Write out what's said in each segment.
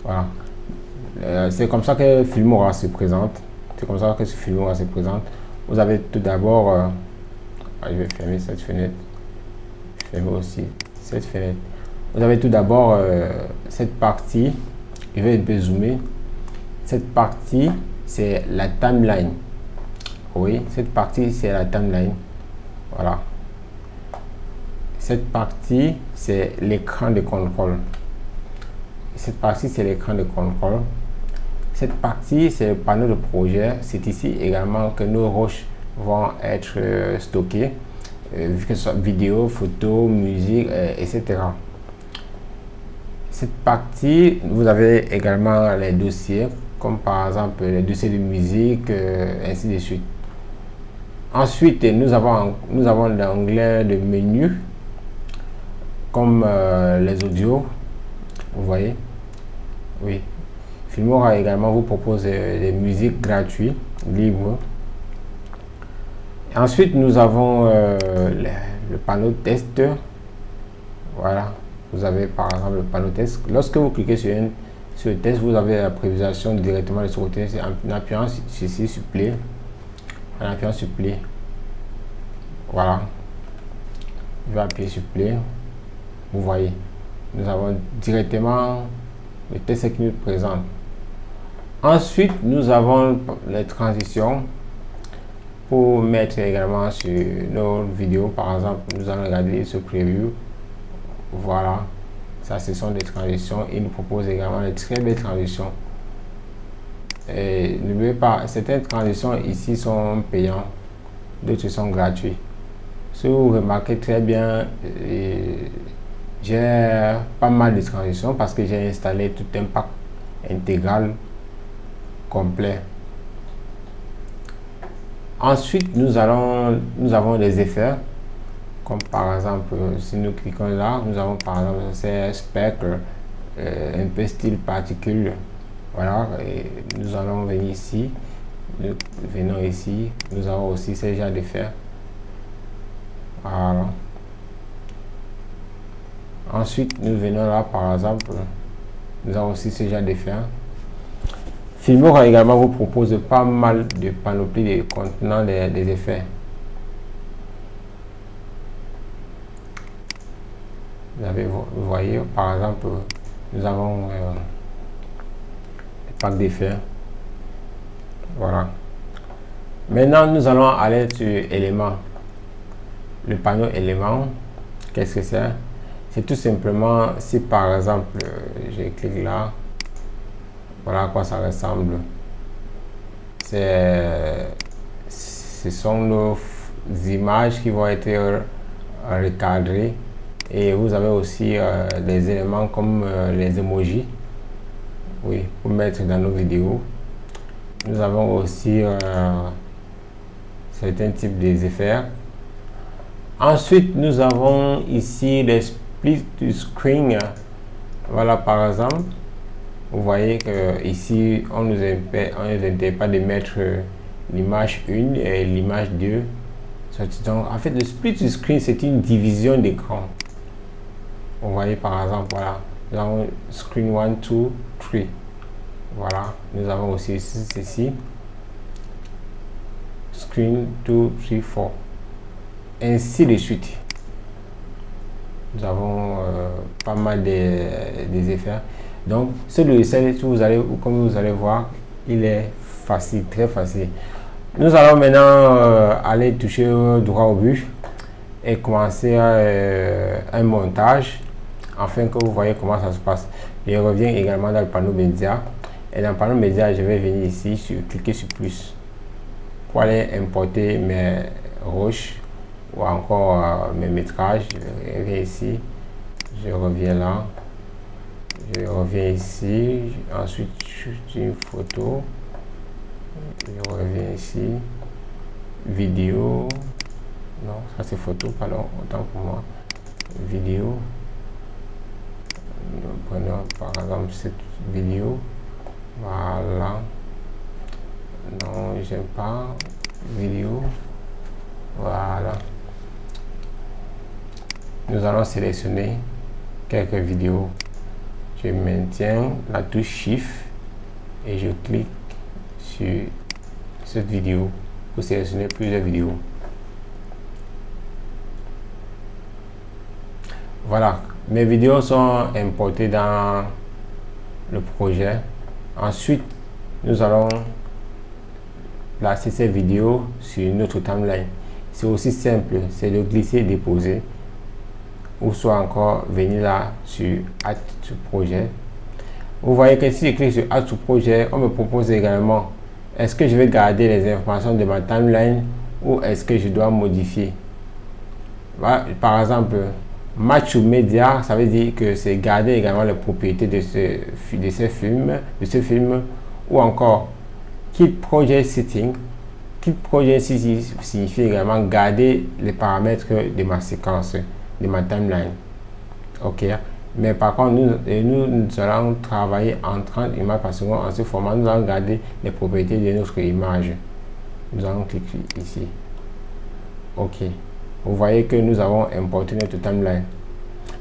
Voilà. C'est comme ça que Filmora se présente. C'est comme ça que Filmora se présente. Vous avez tout d'abord, je vais fermer cette fenêtre, fermer aussi cette fenêtre. Vous avez tout d'abord cette partie, je vais un peu zoomer. Cette partie, c'est la timeline. Oui, cette partie, c'est la timeline. Voilà. Cette partie, c'est l'écran de contrôle. Cette partie, c'est l'écran de contrôle. Cette partie, c'est le panneau de projet. C'est ici également que nos roches vont être stockées, vu que ce soit vidéo, photo, musique, etc. Cette partie, vous avez également les dossiers, comme par exemple les dossiers de musique, ainsi de suite. Ensuite, nous avons l'onglet de menu, comme les audios, vous voyez. Oui. Filmora également vous propose des musiques gratuites, libres. Ensuite, nous avons le panneau test. Voilà. Vous avez par exemple le panneau test. Lorsque vous cliquez sur le test, vous avez la prévisualisation directement de ce côté. En appuyant ici sur play. En appuyant sur play. Voilà. Je vais appuyer sur play. Vous voyez. Nous avons directement le test qui nous présente. Ensuite, nous avons les transitions pour mettre également sur nos vidéos. Par exemple, nous allons regarder ce preview. Voilà, ça ce sont des transitions. Il nous propose également de très belles transitions. Et n'oubliez pas, certaines transitions ici sont payantes, d'autres sont gratuites. Si vous remarquez très bien, j'ai pas mal de transitions parce que j'ai installé tout un pack intégral complet. Ensuite, nous avons des effets, comme par exemple, si nous cliquons là, nous avons par exemple ces spectres, un peu style particule. Voilà, et nous allons venir ici, nous venons ici, nous avons aussi ces genres d'effets. Voilà. Ensuite, nous venons là, par exemple, nous avons aussi ce genre d'effets. Filmora également vous propose pas mal de panoplies contenant des effets. Vous voyez, par exemple, nous avons le pack d'effets. Voilà. Maintenant, nous allons aller sur éléments. Le panneau éléments, qu'est-ce que c'est? C'est tout simplement, si par exemple, je clique là, voilà à quoi ça ressemble. Ce sont nos images qui vont être recadrées. Et vous avez aussi des éléments comme les emojis. Oui, pour mettre dans nos vidéos. Nous avons aussi certains types d'effets. Ensuite, nous avons ici les split screen. Voilà par exemple. Vous voyez que ici on nous interdit pas de mettre l'image 1 et l'image 2. Donc en fait le split screen c'est une division d'écran. Vous voyez par exemple, voilà, nous avons screen 1, 2, 3. Voilà, nous avons aussi ici ceci, screen 2, 3, 4, ainsi de suite. Nous avons pas mal des effets. Donc ce logiciel, comme vous allez voir, il est facile, très facile. Nous allons maintenant aller toucher droit au but et commencer un montage afin que vous voyez comment ça se passe. Je reviens également dans le panneau média et dans le panneau média je vais venir ici cliquer sur plus pour aller importer mes roches ou encore mes métrages. Je reviens ici, je reviens là, je reviens ici, ensuite je une photo, je reviens ici, vidéo, non ça c'est photo, pardon, autant pour moi, vidéo. Nous prenons par exemple cette vidéo, voilà, non j'aime pas, vidéo, voilà. Nous allons sélectionner quelques vidéos. je maintiens la touche Shift et je clique sur cette vidéo pour sélectionner plusieurs vidéos. Voilà, mes vidéos sont importées dans le projet. Ensuite, nous allons placer ces vidéos sur notre timeline. C'est aussi simple, c'est de glisser et déposer, ou soit encore venir là sur Add to Projet. Vous voyez que si je clique sur Add to Projet, on me propose également est-ce que je vais garder les informations de ma timeline ou est-ce que je dois modifier. Voilà, par exemple, Match to Media, ça veut dire que c'est garder également les propriétés de ce film, ou encore Keep Project Setting. Keep Project Setting signifie également garder les paramètres de ma séquence, de ma timeline. Ok, mais par contre nous allons travailler en 30 images par seconde. En ce format, nous allons garder les propriétés de notre image. Nous allons cliquer ici. Ok, vous voyez que nous avons importé notre timeline.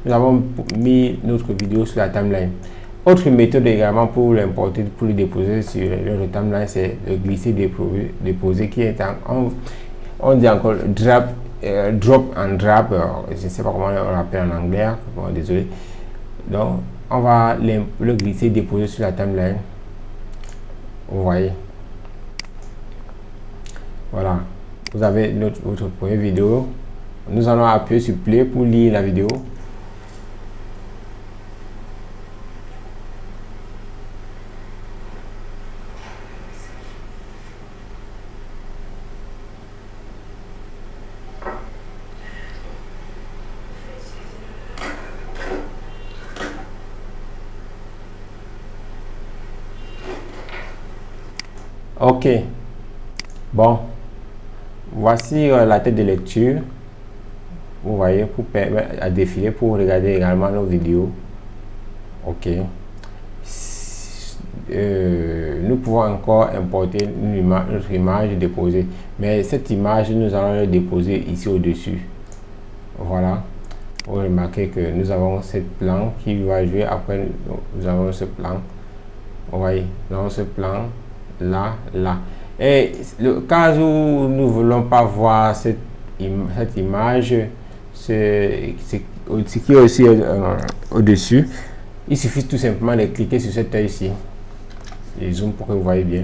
Nous avons mis notre vidéo sur la timeline. Autre méthode également pour l'importer, pour le déposer sur notre timeline, c'est de glisser, déposer, qui est on dit encore drop and drop. Je ne sais pas comment on l'appelle en anglais. Bon, désolé. Donc, on va le glisser, déposer sur la timeline. Vous voyez. Voilà. Vous avez votre première vidéo. Nous allons appuyer sur play pour lire la vidéo. Ok, bon, voici la tête de lecture. Vous voyez, pour permettre à défiler, pour regarder également nos vidéos. Ok, nous pouvons encore importer notre image déposée, mais cette image nous allons la déposer ici au dessus. Voilà, vous remarquez que nous avons ce plan qui va jouer. Après nous avons ce plan, vous voyez, nous avons ce plan là. Et le cas où nous voulons pas voir cette image, ce qui est aussi au dessus, il suffit tout simplement de cliquer sur cet œil ici et zoom pour que vous voyez bien.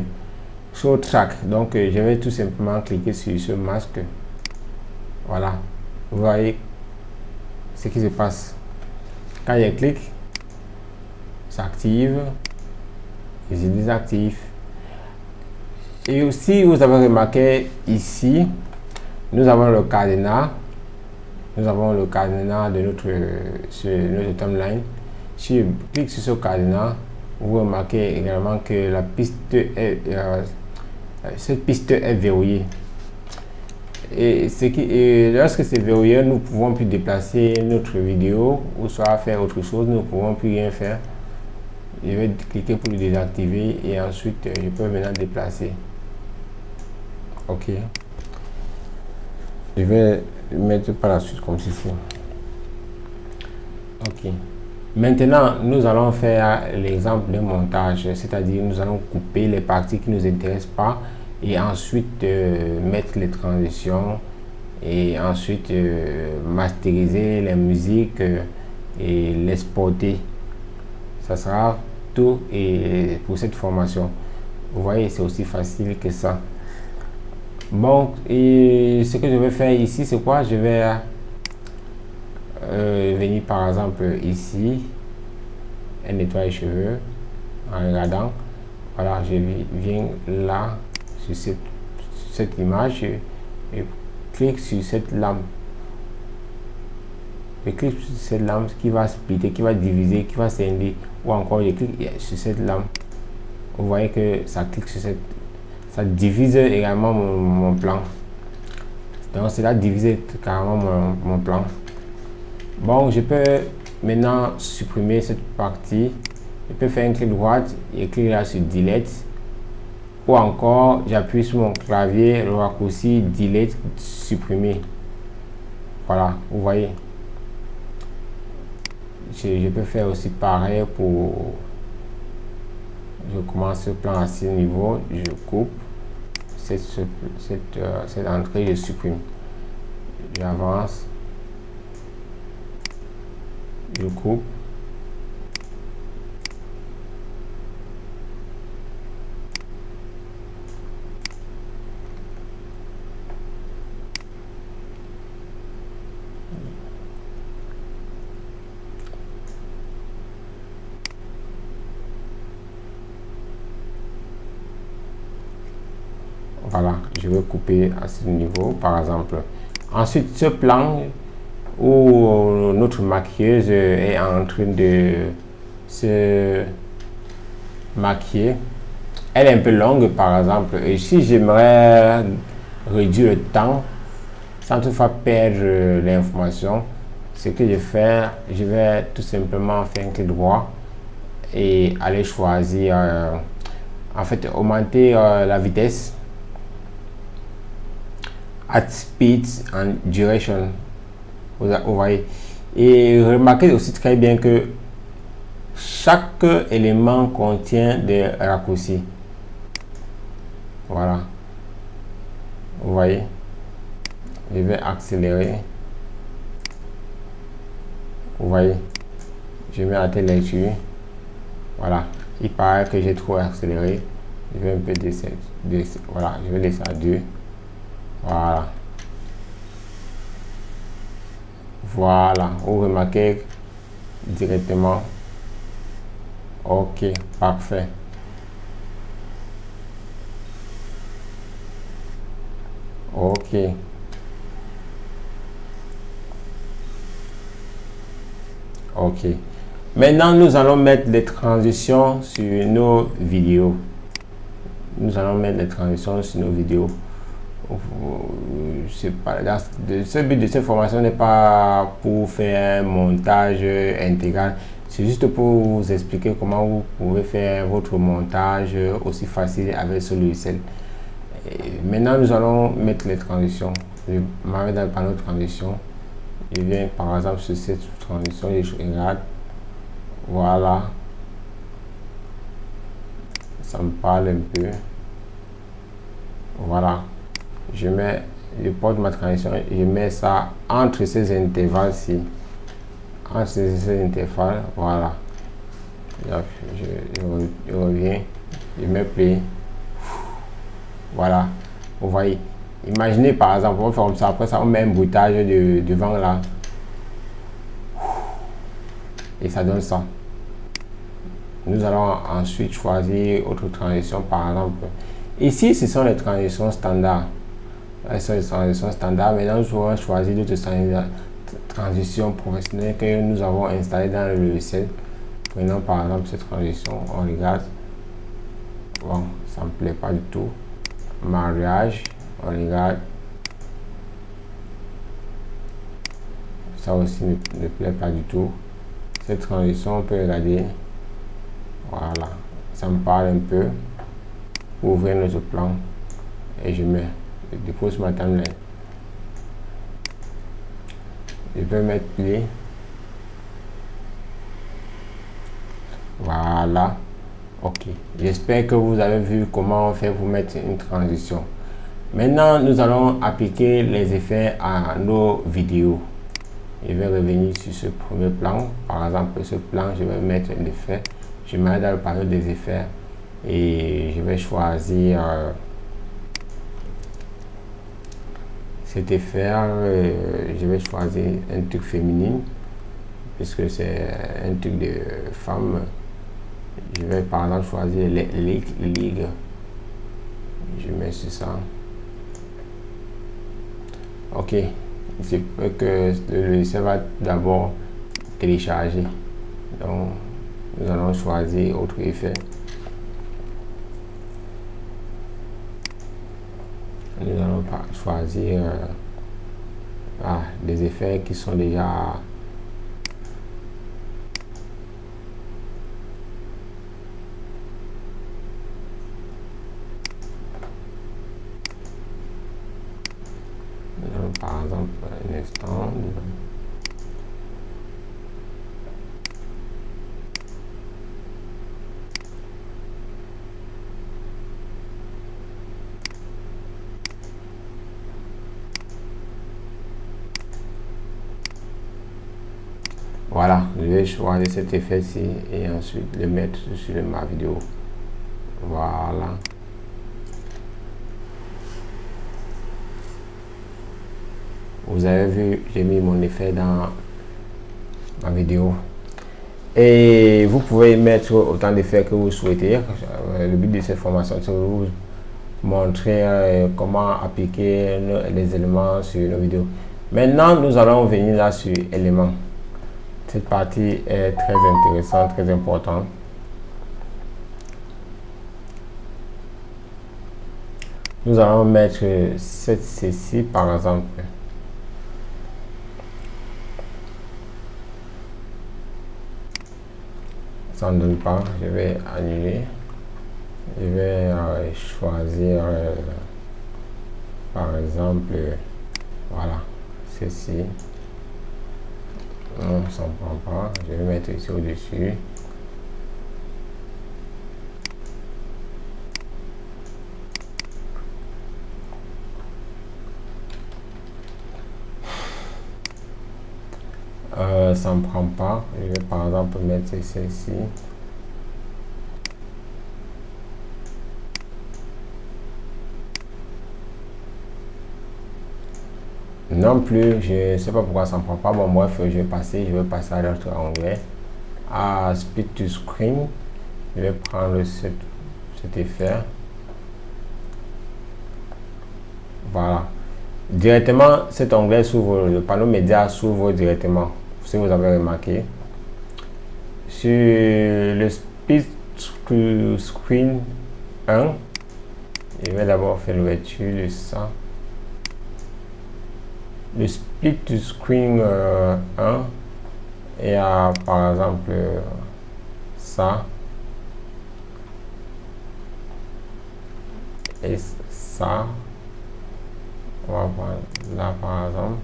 Show track, donc je vais tout simplement cliquer sur ce masque. Voilà, vous voyez ce qui se passe quand je clique, ça active et je désactive. Et aussi, vous avez remarqué ici, nous avons le cadenas. Nous avons le cadenas de notre timeline. Si je clique sur ce cadenas, vous remarquez également que la piste cette piste est verrouillée. Et lorsque c'est verrouillé, nous pouvons plus déplacer notre vidéo ou soit faire autre chose. Nous ne pouvons plus rien faire. Je vais cliquer pour le désactiver et ensuite je peux maintenant déplacer. Ok, je vais mettre par la suite comme ceci. Ok, maintenant nous allons faire l'exemple de montage, c'est-à-dire nous allons couper les parties qui ne nous intéressent pas et ensuite mettre les transitions et ensuite masteriser les musiques et l'exporter. Ça sera tout et pour cette formation. Vous voyez, c'est aussi facile que ça. Bon, et ce que je vais faire ici, c'est quoi? Je vais venir par exemple ici et nettoyer les cheveux en regardant. Voilà, je viens là sur cette image et clique sur cette lampe. Je clique sur cette lampe qui va splitter, qui va diviser, qui va scinder, ou encore je clique sur cette lampe. Vous voyez que ça clique sur cette. Ça divise également mon plan. Donc cela divise carrément mon plan. Bon, je peux maintenant supprimer cette partie. Je peux faire un clic droit et cliquer là sur Delete. Ou encore, j'appuie sur mon clavier, le raccourci Delete, supprimer. Voilà, vous voyez. je peux faire aussi pareil pour... Je commence ce plan à 6 niveaux, je coupe cette entrée, je supprime. J'avance, je coupe. Voilà, je vais couper à ce niveau, par exemple. Ensuite, ce plan où notre maquilleuse est en train de se maquiller, elle est un peu longue, par exemple. Et si j'aimerais réduire le temps sans toutefois perdre l'information, ce que je fais, je vais tout simplement faire un clic droit et aller choisir, en fait, augmenter la vitesse. Add speed and duration, vous voyez, et remarquez aussi très bien que chaque élément contient des raccourcis. Voilà, vous voyez, je vais accélérer, vous voyez, je mets la telle lecture. Voilà, il paraît que j'ai trop accéléré, je vais un peu descendre, voilà, je vais laisser à 2. Voilà. Voilà. Vous remarquez directement. Ok, parfait. Ok. Ok. Maintenant, nous allons mettre les transitions sur nos vidéos. Nous allons mettre les transitions sur nos vidéos. Ce but de cette formation n'est pas pour faire un montage intégral, c'est juste pour vous expliquer comment vous pouvez faire votre montage aussi facile avec ce logiciel. Maintenant, nous allons mettre les transitions. Je m'en vais dans le panneau de transition. Je viens par exemple sur cette transition et je regarde. Voilà. Ça me parle un peu. Voilà. Je mets, je porte ma transition et je mets ça entre ces intervalles-ci. Entre ces intervalles, voilà. Je reviens, je mets play. Voilà. Vous voyez. Imaginez par exemple, on va faire comme ça. Après ça, on met un bruitage de vent là. Et ça donne ça. Nous allons ensuite choisir autre transition par exemple. Ici, ce sont les transitions standards. Elles sont les transitions standards. Maintenant, nous allons choisir d'autres transitions professionnelles que nous avons installées dans le logiciel. Prenons par exemple cette transition. On regarde. Bon, ça ne me plaît pas du tout. Mariage. On regarde. Ça aussi ne plaît pas du tout. Cette transition, on peut regarder. Voilà. Ça me parle un peu. Ouvrir notre plan. Et je mets. Je dépose ma timeline. Je vais mettre play. Voilà. Ok. J'espère que vous avez vu comment on fait pour mettre une transition. Maintenant, nous allons appliquer les effets à nos vidéos. Je vais revenir sur ce premier plan. Par exemple, ce plan, je vais mettre un effet. Je mets dans le panneau des effets et je vais choisir cet effet. Je vais choisir un truc féminin puisque c'est un truc de femme. Je vais par exemple choisir les ligues. Je mets sur ça. Ok, c'est que le logiciel va d'abord télécharger. Donc, nous allons choisir autre effet. Nous allons choisir des effets qui sont déjà par exemple un instant. Voilà, je vais choisir cet effet-ci et ensuite le mettre sur ma vidéo. Voilà. Vous avez vu, j'ai mis mon effet dans ma vidéo. Et vous pouvez mettre autant d'effets que vous souhaitez. Le but de cette formation, c'est de vous montrer comment appliquer les éléments sur nos vidéos. Maintenant, nous allons venir là sur éléments. Cette partie est très intéressante, très importante. Nous allons mettre ceci par exemple. Ça ne donne pas, je vais annuler. Je vais choisir par exemple, voilà, ceci. Non, ça ne prend pas. Je vais mettre ici au-dessus. Ça ne prend pas. Je vais par exemple mettre ceci. Non plus, je ne sais pas pourquoi ça ne prend pas. Bon, bref, je vais passer à l'autre onglet. À Split to Screen. Je vais prendre cet effet. Voilà. Directement, cet onglet s'ouvre, le panneau média s'ouvre directement. Si vous avez remarqué. Sur le Split to Screen 1, je vais d'abord faire l'ouverture de ça. Le Split to Screen 1 et par exemple ça et ça. On va voir là par exemple.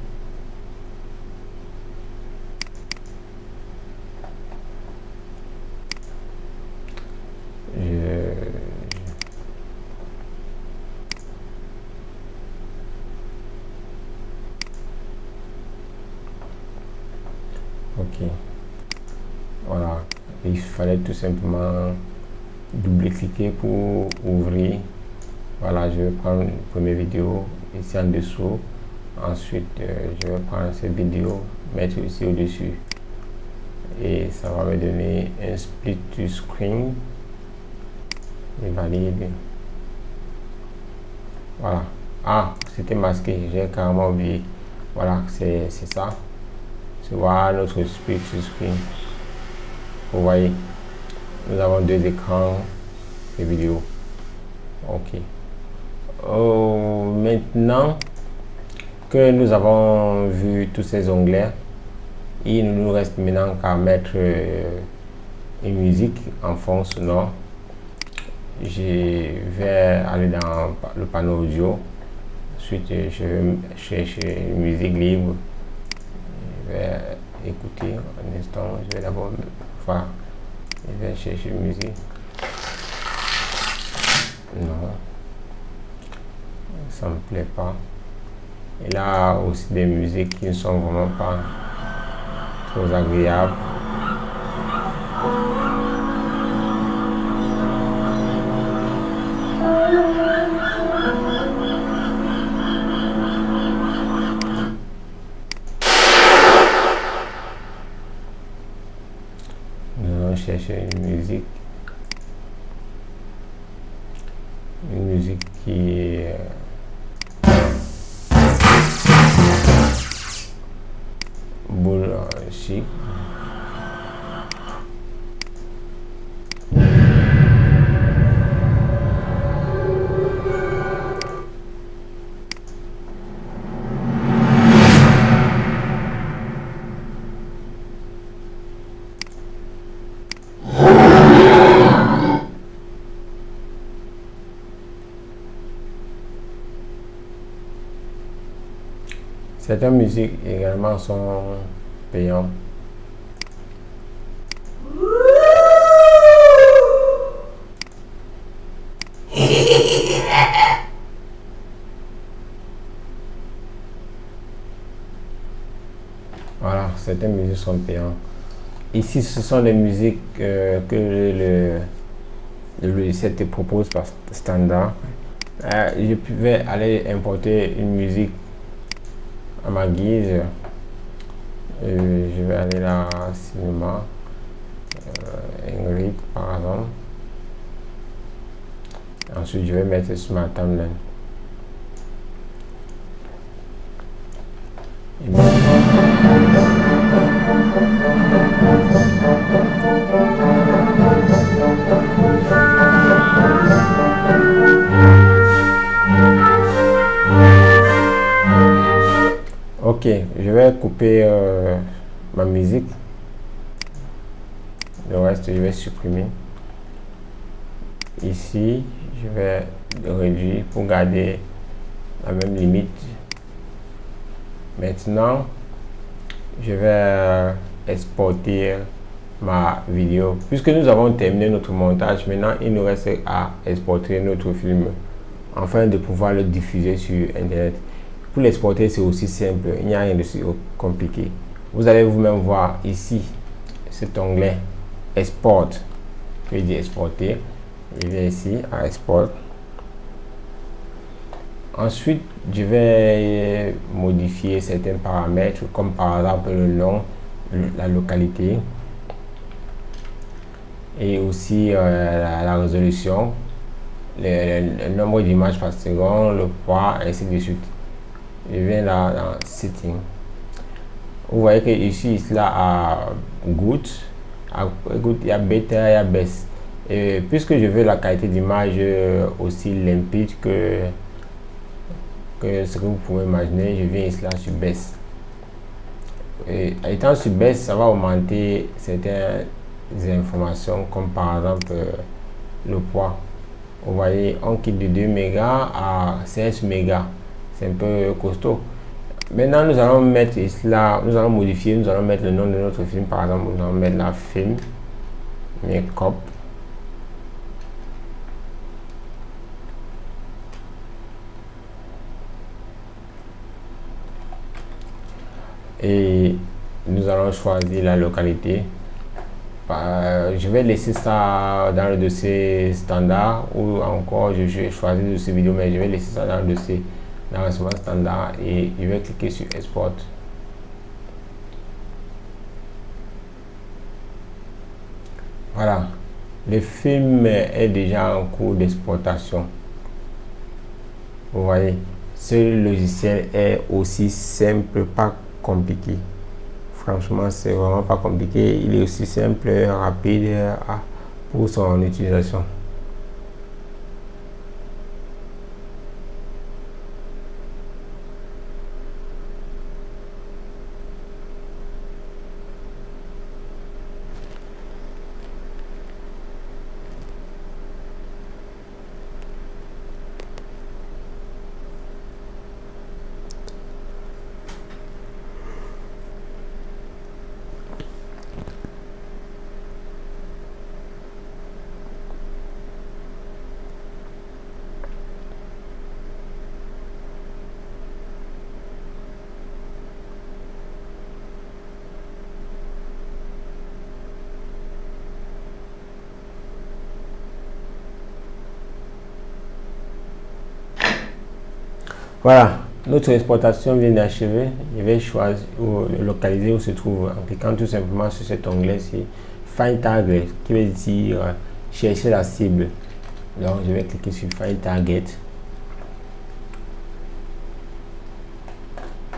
Ok, voilà, il fallait tout simplement double-cliquer pour ouvrir. Voilà, je vais prendre une première vidéo ici en dessous. Ensuite, je vais prendre cette vidéo, mettre ici au-dessus. Et ça va me donner un split to screen. Je valide. Voilà. Ah, c'était masqué, j'ai carrément oublié. Voilà, c'est ça. Voilà notre split to screen. Vous voyez, nous avons deux écrans de vidéo. Ok. Maintenant que nous avons vu tous ces onglets, il ne nous reste maintenant qu'à mettre une musique en fond sonore. Je vais aller dans le panneau audio. Ensuite, je vais chercher une musique libre. Je vais écouter un instant. Je vais d'abord, voilà, je vais chercher une musique. Non, ça me plaît pas. Et là aussi des musiques qui ne sont vraiment pas trop agréables. Nous allons chercher une musique qui est bullshit. Certaines musiques également sont payantes. Voilà, certaines musiques sont payantes. Ici, ce sont les musiques que le logiciel te propose par standard. Je pouvais aller importer une musique à ma guise. Je vais aller là, cinéma, Ingrid par exemple. Ensuite, je vais mettre sur ma timeline. Ok, je vais couper ma musique. Le reste, je vais supprimer. Ici, je vais réduire pour garder la même limite. Maintenant, je vais exporter ma vidéo. Puisque nous avons terminé notre montage, maintenant il nous reste à exporter notre film afin de pouvoir le diffuser sur Internet. Pour l'exporter, c'est aussi simple, il n'y a rien de si compliqué. Vous allez vous-même voir ici cet onglet Export. Je vais dire exporter. Je viens ici à Export. Ensuite, je vais modifier certains paramètres, comme par exemple le nom, la localité et aussi la résolution, le nombre d'images par seconde, le poids, ainsi de suite. Je viens là dans Setting. Vous voyez que ici, là à Good, il y a Better, il y a Best. Et puisque je veux la qualité d'image aussi limpide que ce que vous pouvez imaginer, je viens ici là sur Best. Et étant sur Best, ça va augmenter certaines informations comme par exemple le poids. Vous voyez, on quitte de 2 mégas à 16 mégas. C'est un peu costaud. Maintenant, nous allons mettre ici là, nous allons modifier, nous allons mettre le nom de notre film. Par exemple, nous allons mettre la film Make-up. Et nous allons choisir la localité. Je vais laisser ça dans le dossier standard ou encore je vais choisir de ce vidéo, mais je vais laisser ça dans le dossier d'enregistrement standard et je vais cliquer sur Export. Voilà, le film est déjà en cours d'exportation. Vous voyez, ce logiciel est aussi simple, pas compliqué. Franchement, c'est vraiment pas compliqué. Il est aussi simple, rapide pour son utilisation. Voilà, notre exportation vient d'achever. Je vais choisir ou localiser où se trouve en cliquant tout simplement sur cet onglet-ci, Find Target, qui veut dire chercher la cible. Donc, je vais cliquer sur Find Target.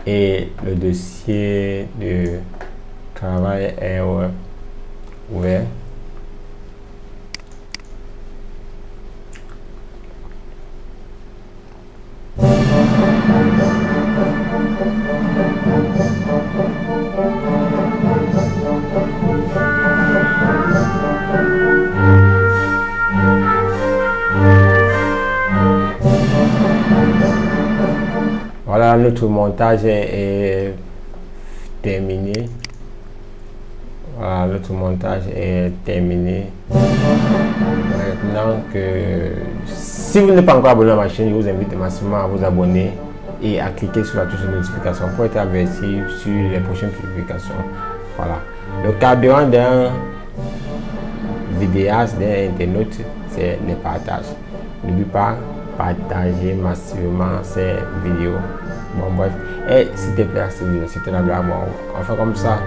Et le dossier de travail est ouvert. Voilà, notre montage est terminé. Voilà, notre montage est terminé. Maintenant que si vous n'êtes pas encore abonné à ma chaîne, je vous invite massivement à vous abonner et à cliquer sur la touche de notification pour être averti sur les prochaines publications. Voilà. Le carburant d'un vidéaste, d'un internaute, c'est les partages. N'oublie pas partager massivement ces vidéos. Bon bref, et s'il te plaît, cette vidéo, si tu n'as pas, on fait comme ça.